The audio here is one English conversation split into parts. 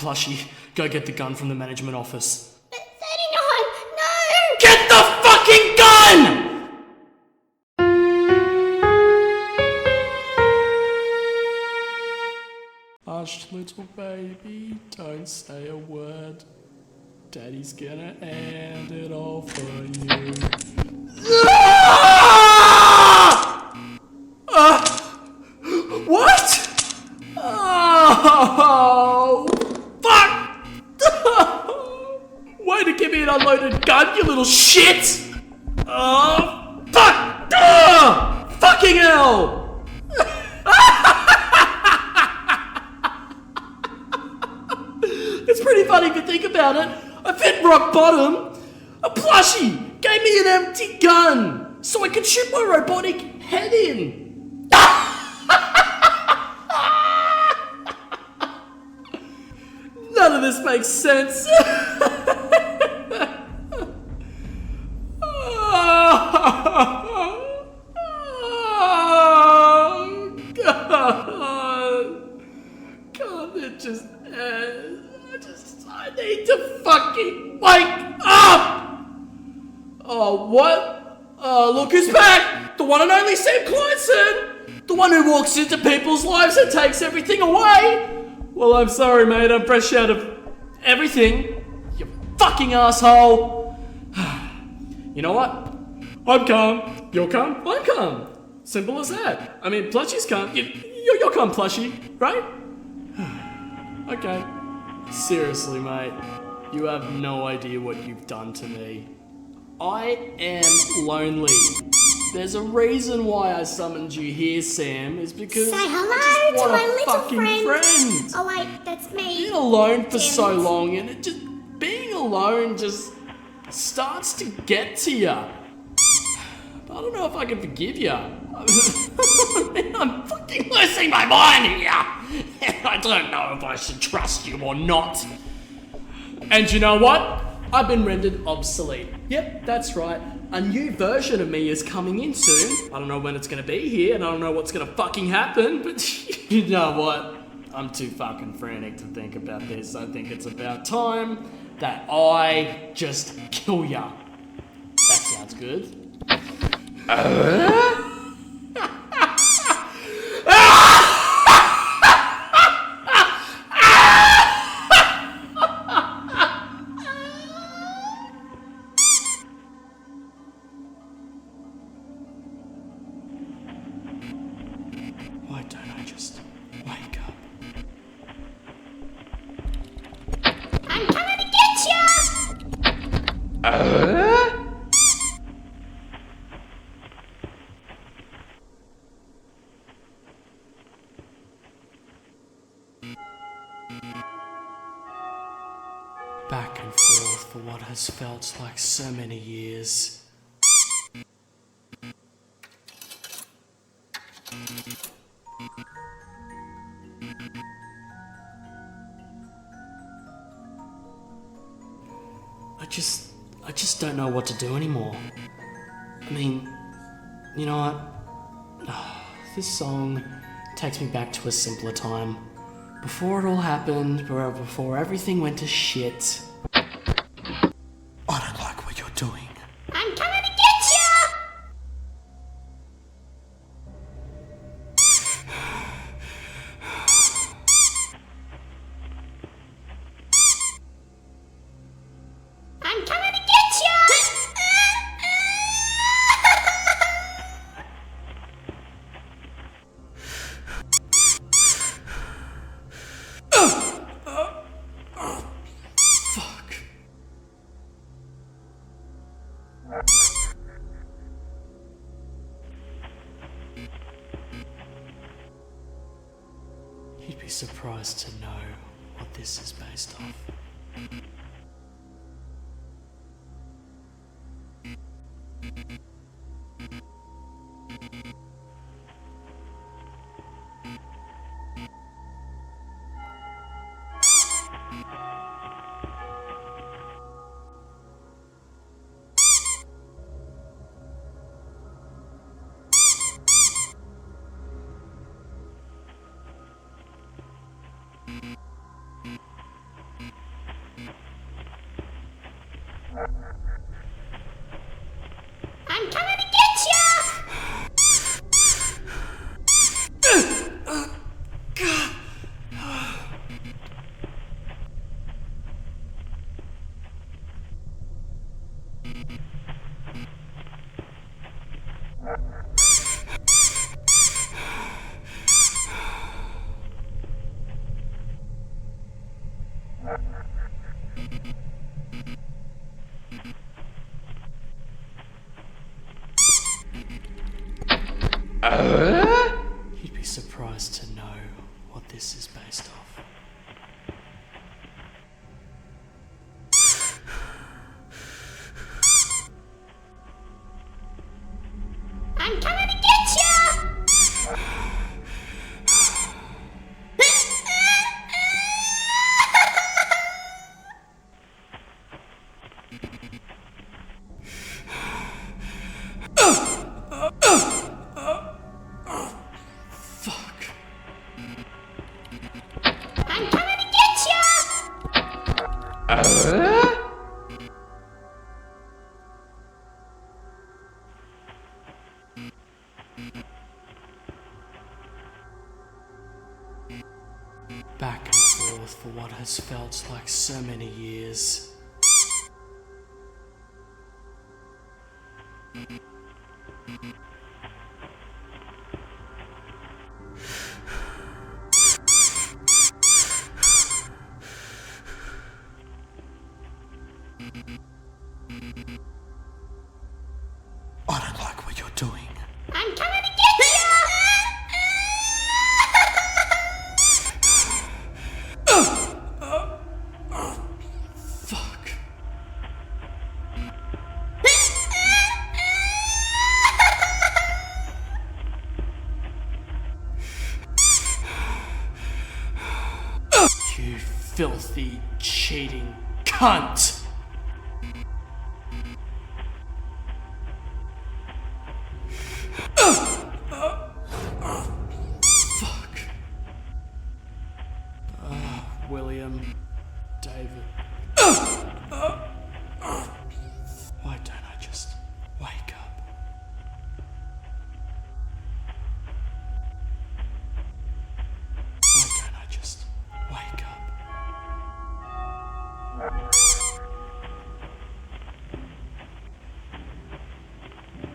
Plushie, go get the gun from the management office. But 39, no! Get the fucking gun! Hush, little baby, don't say a word. Daddy's gonna end it all for you. What? Oh, fuck! Way to give me an unloaded gun, you little shit! Oh, fuck! Fucking hell! It's pretty funny if you think about it. I've hit rock bottom. A plushie gave me an empty gun so I could shoot my robotic head in. None of this makes sense. Oh, God. God, it just ends. I need to fucking wake up! Oh, what? Look who's back! The one and only Sam Clinton! The one who walks into people's lives and takes everything away! Well, I'm sorry, mate, I'm fresh out of everything. You fucking asshole! You know what? I'm calm. You're calm? I'm calm. Simple as that. I mean, Plushie's calm. You're calm, Plushie, right? Okay. Seriously, mate, you have no idea what you've done to me. I am lonely. There's a reason why I summoned you here, Sam, is because Say I hello just to want my a little fucking friend. Oh wait, that's me. Being alone for so Damn it. long, and being alone just starts to get to you. I don't know if I can forgive you. I'm fucking losing my mind here. I don't know if I should trust you or not. And you know what? I've been rendered obsolete. Yep, that's right. A new version of me is coming in soon. I don't know when it's gonna be here, and I don't know what's gonna fucking happen, but you know what? I'm too fucking frantic to think about this. I think it's about time that I just kill ya. That sounds good. Why don't I just wake up? I'm coming to get you! Back and forth for what has felt like so many years. I just don't know what to do anymore. I mean, you know what? This song takes me back to a simpler time. Before it all happened, before everything went to shit. I don't like what you're doing. I'm coming to get you! I'm coming to get you! Fuck. You'd be surprised to know what this is based off. based off. I'm coming to get you! Fuck. I'm coming to get you! Back and forth for what has felt like so many years. I don't like what you're doing. I'm coming to get you! Fuck. You filthy, cheating cunt! Fuck. William, David. Why don't I just wake up? Why don't I just wake up?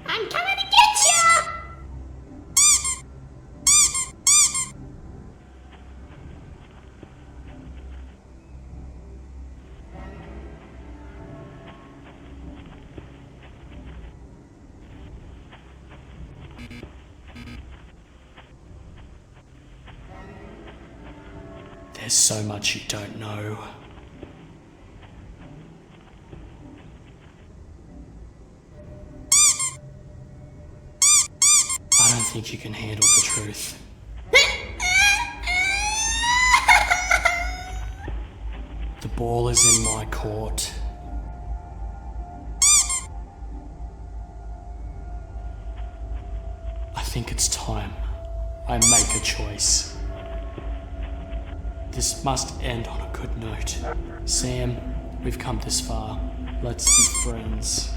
I'm coming to get you! There's so much you don't know. I don't think you can handle the truth. The ball is in my court. I think it's time I make a choice. This must end on a good note. Sam, we've come this far. Let's be friends.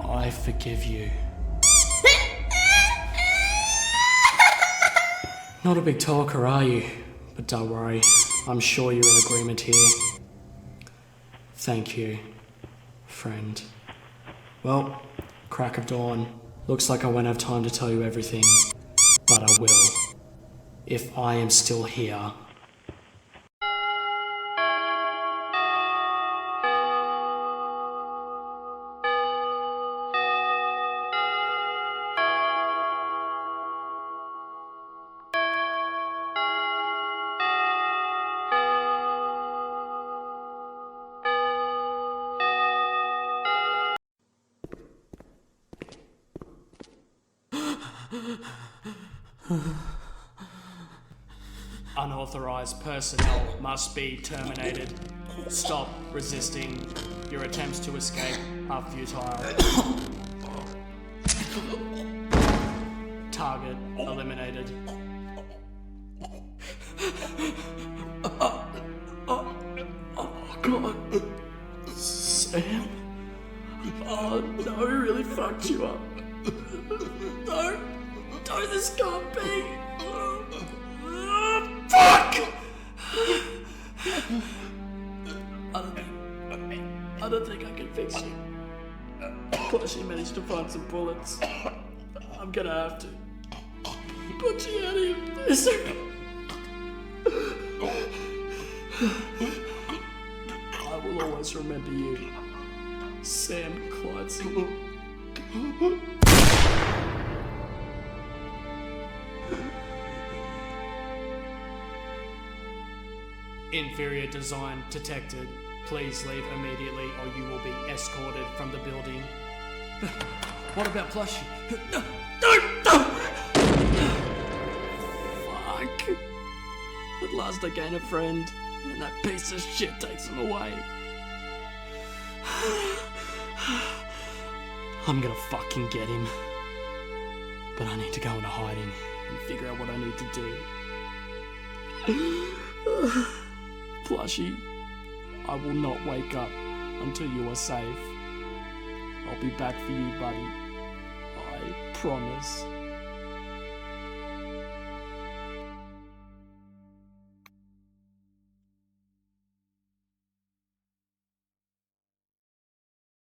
I forgive you. Not a big talker, are you? But don't worry, I'm sure you're in agreement here. Thank you, friend. Well, crack of dawn. Looks like I won't have time to tell you everything, but I will. If I am still here. Unauthorized personnel must be terminated. Stop resisting. Your attempts to escape are futile. Target eliminated. Oh God. Sam? Oh no, we really fucked you up. No, this can't be. Fuck! I don't think I can fix you. Plus, you managed to find some bullets. I'm gonna have to put you out of your misery. I will always remember you, Sam Clydesdale. Inferior design detected. Please leave immediately or you will be escorted from the building. What about Plushie? No! Fuck. At last I gain a friend, and that piece of shit takes him away. I'm gonna fucking get him. But I need to go into hiding and figure out what I need to do. Plushie, I will not wake up until you are safe. I'll be back for you, buddy. I promise.